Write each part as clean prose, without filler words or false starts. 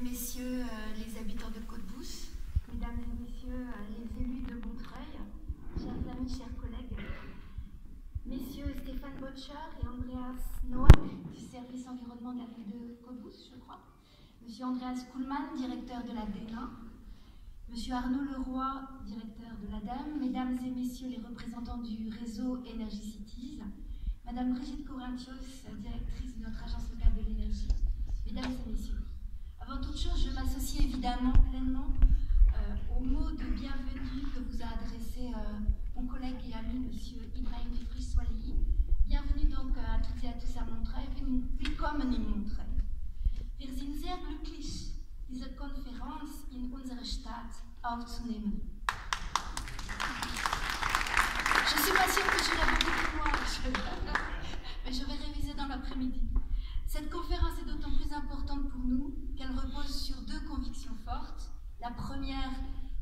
messieurs les habitants de Côte-Bousse, mesdames et messieurs les élus de Montreuil, chers amis, chers collègues, messieurs Stéphane Botcher et Andreas Noack du service environnement de la ville de Côte-Bousse, je crois, monsieur Andreas Kuhlmann, directeur de la DENA, monsieur Arnaud Leroy, directeur de l'ADEME, mesdames et messieurs les représentants du réseau Energy Cities, madame Brigitte Corinthios, directrice de notre agence locale de l'énergie, mesdames et messieurs. Avant toute chose, je m'associe évidemment pleinement aux mots de bienvenue que vous a adressé mon collègue et ami, monsieur Ibrahim Fifrich Swalehi. Bienvenue donc à toutes et à tous à Montreuil. Willkommen in Montreuil. Wir sind sehr glücklich, diese Konferenz in unserer Stadt aufzunehmen. Je ne suis pas sûre que je l'ai beaucoup de moi, mais je vais réviser dans l'après-midi. Cette conférence est d'autant plus importante pour nous qu'elle repose sur deux convictions fortes. La première,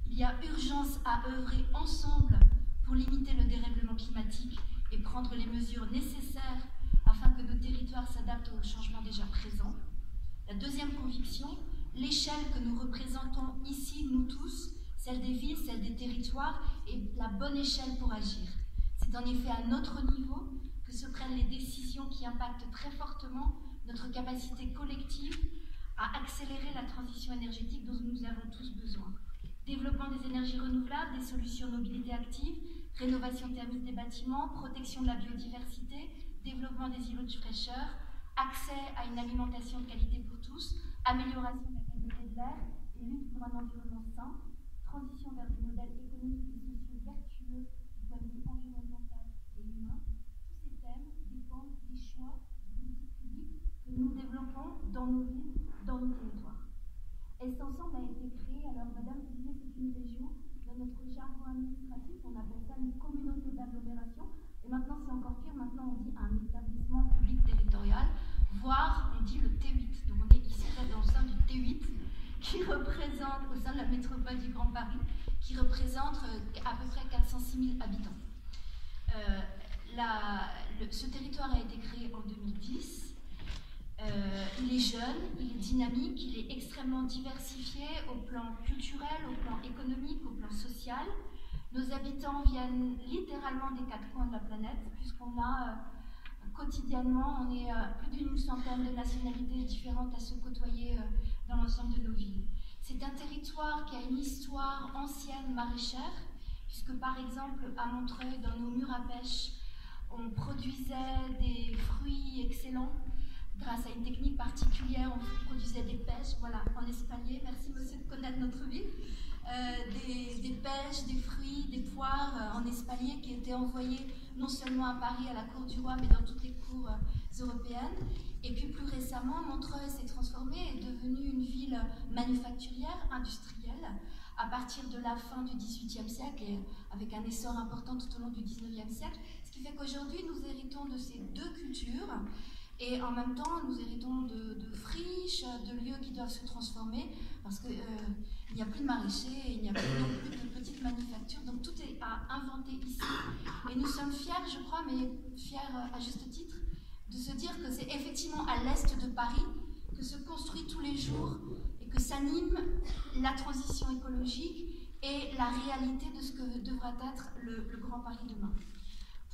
il y a urgence à œuvrer ensemble pour limiter le dérèglement climatique et prendre les mesures nécessaires afin que nos territoires s'adaptent aux changements déjà présents. La deuxième conviction, l'échelle que nous représentons ici, nous tous, celle des villes, celle des territoires, est la bonne échelle pour agir. C'est en effet à notre niveau que se prennent les décisions qui impactent très fortement notre capacité collective à accélérer la transition énergétique dont nous avons tous besoin. Développement des énergies renouvelables, des solutions de mobilité active, rénovation thermique des bâtiments, protection de la biodiversité, développement des îlots de fraîcheur, accès à une alimentation de qualité pour tous, amélioration de la qualité de l'air et lutte pour un environnement sain, transition vers des modèles économiques et sociaux vertueux du point de vue environnemental et humain. Tous ces thèmes dépendent des choix de politique publique que nous développons dans nos villes, dans nos territoires. Est-ce ensemble a été créé, alors madame vous disiez c'est une région, dans notre jargon administratif, on appelle ça une communauté d'agglomération, et maintenant c'est encore pire, maintenant on dit un établissement public territorial, voire on dit le T8. Donc on est ici dans le sein du T8, qui représente, au sein de la métropole du Grand Paris, qui représente à peu près 406 000 habitants. Ce territoire a été créé en 2010. Il est jeune, il est dynamique, il est extrêmement diversifié au plan culturel, au plan économique, au plan social. Nos habitants viennent littéralement des quatre coins de la planète, puisqu'on a quotidiennement, on est plus d'une centaine de nationalités différentes à se côtoyer dans l'ensemble de nos villes. C'est un territoire qui a une histoire ancienne maraîchère, puisque par exemple à Montreuil, dans nos murs à pêche, on produisait des fruits excellents. Grâce à une technique particulière, on produisait des pêches, voilà, en espalier. Merci monsieur de connaître notre ville. Des pêches, des fruits, des poires en espalier qui étaient envoyés non seulement à Paris, à la Cour du Roi, mais dans toutes les cours européennes. Et puis plus récemment, Montreuil s'est transformée et est devenue une ville manufacturière, industrielle, à partir de la fin du XVIIIe siècle et avec un essor important tout au long du XIXe siècle. Ce qui fait qu'aujourd'hui, nous héritons de ces deux cultures. Et en même temps, nous héritons de friches, de lieux qui doivent se transformer, parce qu'il n'y a plus de maraîchers, il n'y a plus non plus de petites manufactures, donc tout est à inventer ici. Et nous sommes fiers, je crois, mais fiers à juste titre, de se dire que c'est effectivement à l'est de Paris que se construit tous les jours et que s'anime la transition écologique et la réalité de ce que devra être le Grand Paris demain.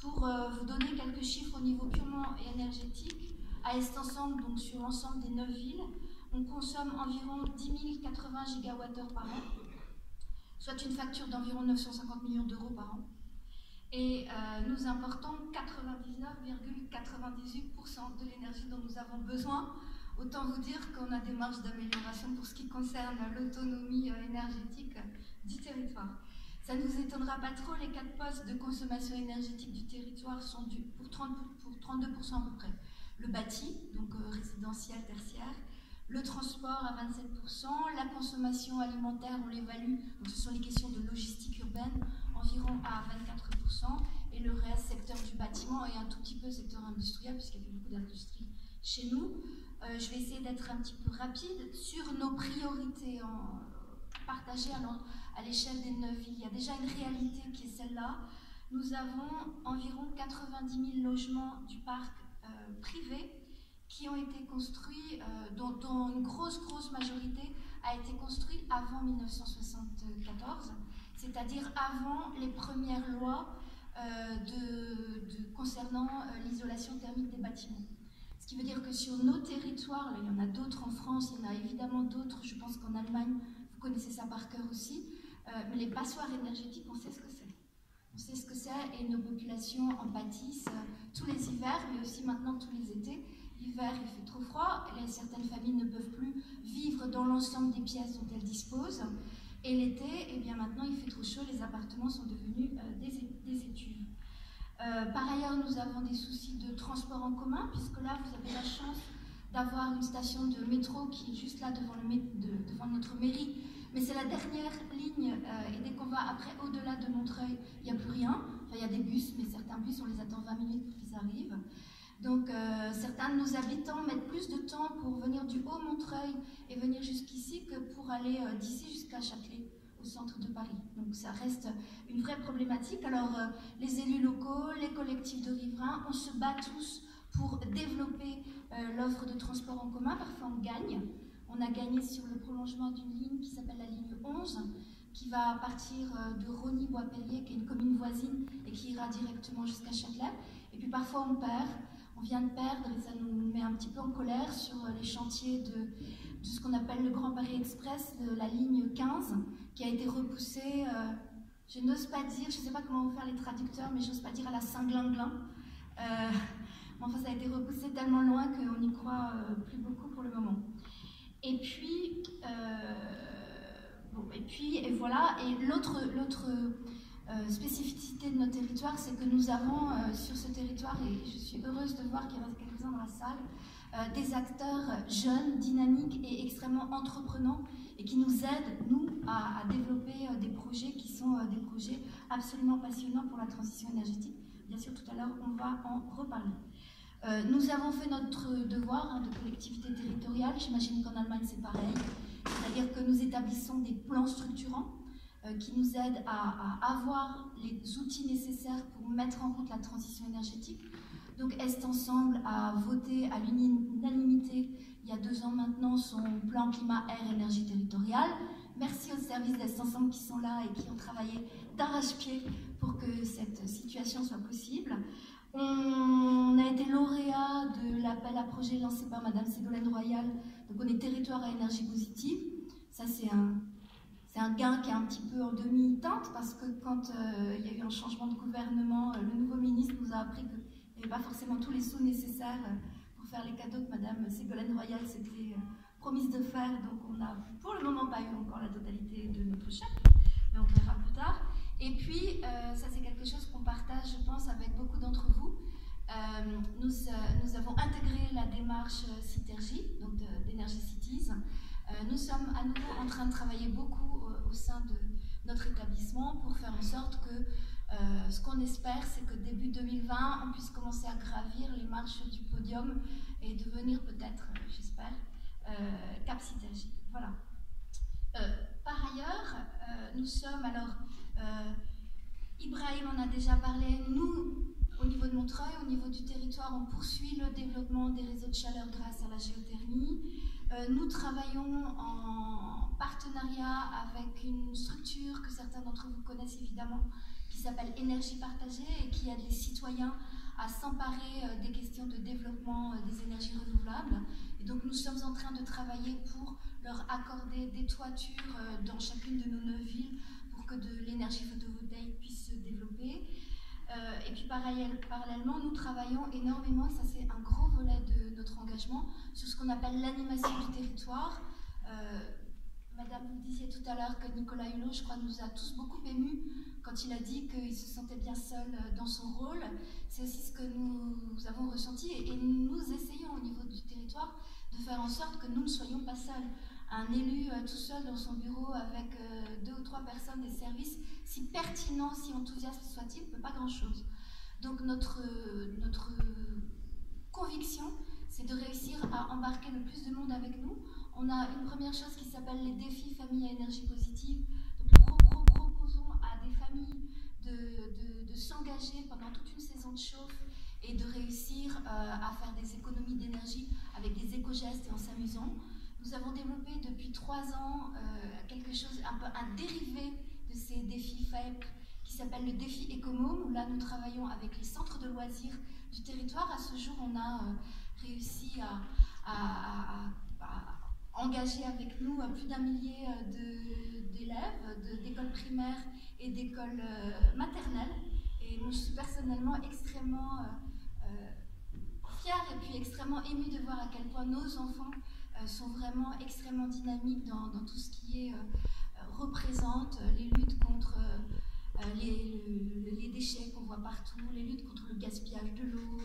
Pour vous donner quelques chiffres au niveau purement énergétique, à Est-Ensemble, donc sur l'ensemble des 9 villes, on consomme environ 10 080 gigawattheures par an, soit une facture d'environ 950 millions d'euros par an. Et nous importons 99,98% de l'énergie dont nous avons besoin. Autant vous dire qu'on a des marges d'amélioration pour ce qui concerne l'autonomie énergétique du territoire. Ça ne vous étonnera pas trop, les 4 postes de consommation énergétique du territoire sont dus pour 32% à peu près. Le bâti, donc résidentiel, tertiaire, le transport à 27%, la consommation alimentaire, on l'évalue, donc ce sont les questions de logistique urbaine, environ à 24%, et le reste, secteur du bâtiment et un tout petit peu secteur industriel, puisqu'il y a beaucoup d'industrie chez nous. Je vais essayer d'être un petit peu rapide sur nos priorités partagées à l'échelle des 9 villes. Il y a déjà une réalité qui est celle-là. Nous avons environ 90 000 logements du parc privé qui ont été construits, dont une grosse majorité a été construit avant 1974, c'est-à-dire avant les premières lois concernant l'isolation thermique des bâtiments. Ce qui veut dire que sur nos territoires, là, il y en a d'autres en France, il y en a évidemment d'autres, je pense qu'en Allemagne, vous connaissez ça par cœur aussi, mais les passoires énergétiques, on sait ce que c'est. On sait ce que c'est et nos populations en pâtissent tous les hivers, mais aussi maintenant tous les étés. L'hiver, il fait trop froid, et certaines familles ne peuvent plus vivre dans l'ensemble des pièces dont elles disposent. Et l'été, eh bien maintenant, il fait trop chaud, les appartements sont devenus des étuves. Par ailleurs, nous avons des soucis de transport en commun, puisque là, vous avez la chance d'avoir une station de métro qui est juste là devant notre mairie. Mais c'est la dernière ligne, et dès qu'on va après au-delà de Montreuil, il n'y a plus rien. Enfin, il y a des bus, mais certains bus, on les attend 20 minutes pour qu'ils arrivent. Donc, certains de nos habitants mettent plus de temps pour venir du Haut-Montreuil et venir jusqu'ici que pour aller d'ici jusqu'à Châtelet, au centre de Paris. Donc, ça reste une vraie problématique. Alors, les élus locaux, les collectifs de riverains, on se bat tous pour développer l'offre de transport en commun. Parfois, on gagne. On a gagné sur le prolongement d'une ligne qui s'appelle la ligne 11, qui va partir de Rosny-Bois-Perrier, qui est une commune voisine, et qui ira directement jusqu'à Châtelet. Et puis parfois on perd, on vient de perdre, et ça nous met un petit peu en colère sur les chantiers de ce qu'on appelle le Grand Paris Express, de la ligne 15, qui a été repoussée, je n'ose pas dire, je ne sais pas comment faire les traducteurs, mais j'ose pas dire à la Saint-Glinglin. Enfin, ça a été repoussé tellement loin qu'on n'y croit plus beaucoup pour le moment. Et puis, et voilà. Et l'autre spécificité de notre territoire, c'est que nous avons sur ce territoire, et je suis heureuse de voir qu'il y en a quelques-uns dans la salle, des acteurs jeunes, dynamiques et extrêmement entreprenants, et qui nous aident, nous, à développer des projets qui sont des projets absolument passionnants pour la transition énergétique. Bien sûr, tout à l'heure, on va en reparler. Nous avons fait notre devoir de collectivité territoriale, j'imagine qu'en Allemagne c'est pareil, c'est-à-dire que nous établissons des plans structurants qui nous aident à avoir les outils nécessaires pour mettre en compte la transition énergétique. Donc Est Ensemble a voté à l'unanimité, il y a 2 ans maintenant, son plan climat, air, énergie territoriale. Merci aux services d'Est Ensemble qui sont là et qui ont travaillé d'arrache-pied pour que cette situation soit possible. On a été lauréat de l'appel à projet lancé par Madame Ségolène Royal, donc on est territoire à énergie positive. Ça c'est un gain qui est un petit peu en demi-teinte parce que quand il y a eu un changement de gouvernement, le nouveau ministre nous a appris qu'il n'y avait pas forcément tous les sous nécessaires pour faire les cadeaux que Madame Ségolène Royal s'était promise de faire, donc on n'a pour le moment pas eu encore la totalité de notre chèque, mais on verra plus tard. Et puis, ça c'est quelque chose qu'on partage, je pense, avec beaucoup d'entre vous. Nous avons intégré la démarche Citergy, donc d'Energy Cities. Nous sommes à nouveau en train de travailler beaucoup au sein de notre établissement pour faire en sorte que ce qu'on espère, c'est que début 2020, on puisse commencer à gravir les marches du podium et devenir peut-être, j'espère, Cap Citergy. Voilà. Par ailleurs, nous sommes alors... Ibrahim en a déjà parlé, nous, au niveau de Montreuil, au niveau du territoire, on poursuit le développement des réseaux de chaleur grâce à la géothermie. Nous travaillons en partenariat avec une structure que certains d'entre vous connaissent évidemment, qui s'appelle Énergie Partagée et qui aide les citoyens à s'emparer des questions de développement des énergies renouvelables. Et donc nous sommes en train de travailler pour leur accorder des toitures dans chacune de nos 9 villes pour que de l'énergie photovoltaïque puisse se développer. Et puis parallèlement, nous travaillons énormément, et ça c'est un gros volet de notre engagement, sur ce qu'on appelle l'animation du territoire. Madame, vous disiez tout à l'heure que Nicolas Hulot, je crois, nous a tous beaucoup émus quand il a dit qu'il se sentait bien seul dans son rôle. C'est aussi ce que nous avons ressenti, et nous essayons au niveau du territoire de faire en sorte que nous ne soyons pas seuls. Un élu tout seul dans son bureau avec 2 ou 3 personnes des services, si pertinent, si enthousiaste soit-il, ne peut pas grand-chose. Donc notre conviction, c'est de réussir à embarquer le plus de monde avec nous. On a une première chose qui s'appelle les défis famille à énergie positive. Donc nous proposons à des familles de s'engager pendant toute une saison de chauffe et de réussir à faire des économies d'énergie avec des éco-gestes et en s'amusant. Nous avons développé depuis 3 ans quelque chose, un dérivé de ces défis FAEP qui s'appelle le défi Ecomome, où là nous travaillons avec les centres de loisirs du territoire. À ce jour, on a réussi à engager avec nous plus d'1 millier d'élèves d'écoles primaires et d'écoles maternelles. Et moi, je suis personnellement extrêmement fière et puis extrêmement émue de voir à quel point nos enfants sont vraiment extrêmement dynamiques dans tout ce qui représente les luttes contre les déchets qu'on voit partout, les luttes contre le gaspillage de l'eau,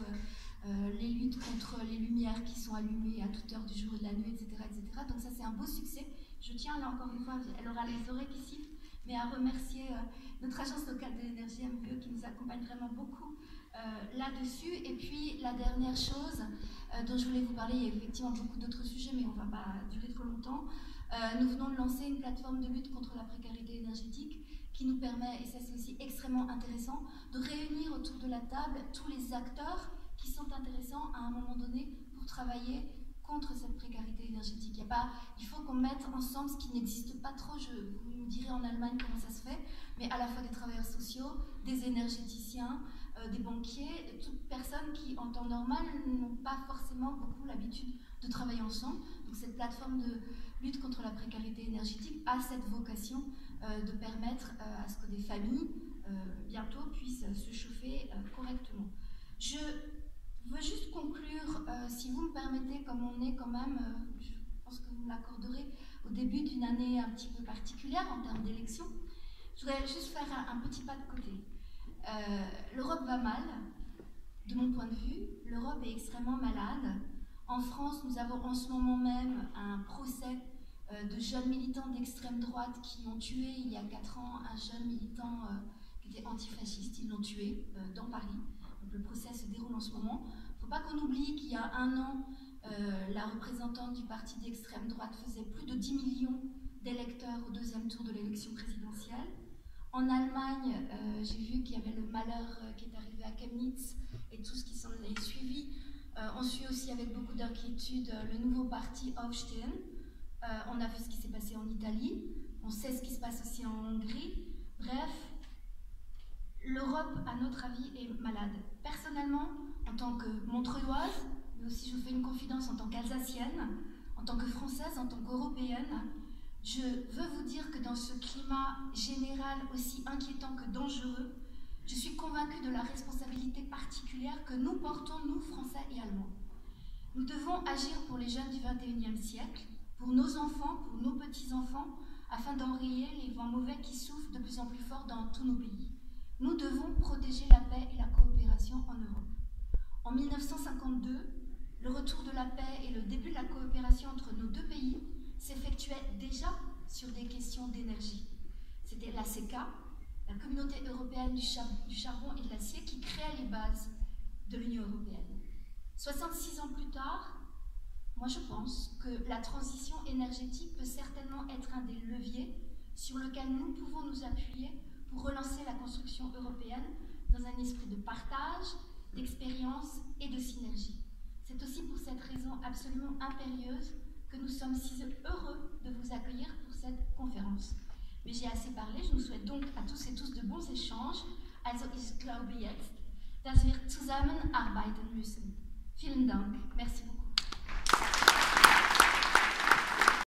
les luttes contre les lumières qui sont allumées à toute heure du jour et de la nuit, etc. etc. Donc ça, c'est un beau succès. Je tiens là encore une fois, elle aura les oreilles qui sifflent, mais à remercier notre agence locale de l'énergie MVE qui nous accompagne vraiment beaucoup là-dessus. Et puis la dernière chose dont je voulais vous parler, il y a effectivement beaucoup d'autres sujets, mais on ne va pas durer trop longtemps. Nous venons de lancer une plateforme de lutte contre la précarité énergétique qui nous permet, et ça c'est aussi extrêmement intéressant, de réunir autour de la table tous les acteurs qui sont intéressants à un moment donné pour travailler contre cette précarité énergétique. Il faut qu'on mette ensemble ce qui n'existe pas trop, vous me direz en Allemagne comment ça se fait, mais à la fois des travailleurs sociaux, des énergéticiens, des banquiers, toutes personnes qui en temps normal n'ont pas forcément beaucoup l'habitude de travailler ensemble. Donc cette plateforme de lutte contre la précarité énergétique a cette vocation de permettre à ce que des familles bientôt puissent se chauffer correctement. Je veux juste conclure, si vous me permettez, comme on est quand même, je pense que vous me l'accorderez, au début d'une année un petit peu particulière en termes d'élections. Je voudrais juste faire un petit pas de côté. L'Europe va mal, de mon point de vue. L'Europe est extrêmement malade. En France, nous avons en ce moment même un procès de jeunes militants d'extrême droite qui ont tué il y a 4 ans un jeune militant qui était antifasciste. Ils l'ont tué dans Paris. Donc le procès se déroule en ce moment. Il ne faut pas qu'on oublie qu'il y a 1 an, la représentante du parti d'extrême droite faisait plus de 10 millions d'électeurs au 2e tour de l'élection présidentielle. En Allemagne, j'ai vu qu'il y avait le malheur qui est arrivé à Chemnitz et tout ce qui s'en est suivi. On suit aussi avec beaucoup d'inquiétude le nouveau parti Aufstehen. On a vu ce qui s'est passé en Italie. On sait ce qui se passe aussi en Hongrie. Bref, l'Europe, à notre avis, est malade. Personnellement, en tant que Montreuilloise, mais aussi je vous fais une confidence en tant qu'Alsacienne, en tant que Française, en tant qu'Européenne, je veux vous dire que dans ce climat général aussi inquiétant que dangereux, je suis convaincue de la responsabilité particulière que nous portons, nous, Français et Allemands. Nous devons agir pour les jeunes du XXIe siècle, pour nos enfants, pour nos petits-enfants, afin d'enrayer les vents mauvais qui soufflent de plus en plus fort dans tous nos pays. Nous devons protéger la paix et la coopération en Europe. En 1952, le retour de la paix et le début de la coopération entre nos 2 pays s'effectuait déjà sur des questions d'énergie. C'était la CECA, la Communauté européenne du charbon et de l'acier, qui créait les bases de l'Union européenne. 66 ans plus tard, moi je pense que la transition énergétique peut certainement être un des leviers sur lequel nous pouvons nous appuyer pour relancer la construction européenne dans un esprit de partage, d'expérience et de synergie. C'est aussi pour cette raison absolument impérieuse que nous sommes si heureux de vous accueillir pour cette conférence. Mais j'ai assez parlé, je nous souhaite donc à tous et tous de bons échanges. Also ich glaube jetzt, dass wir zusammenarbeiten müssen. Vielen Dank. Merci beaucoup.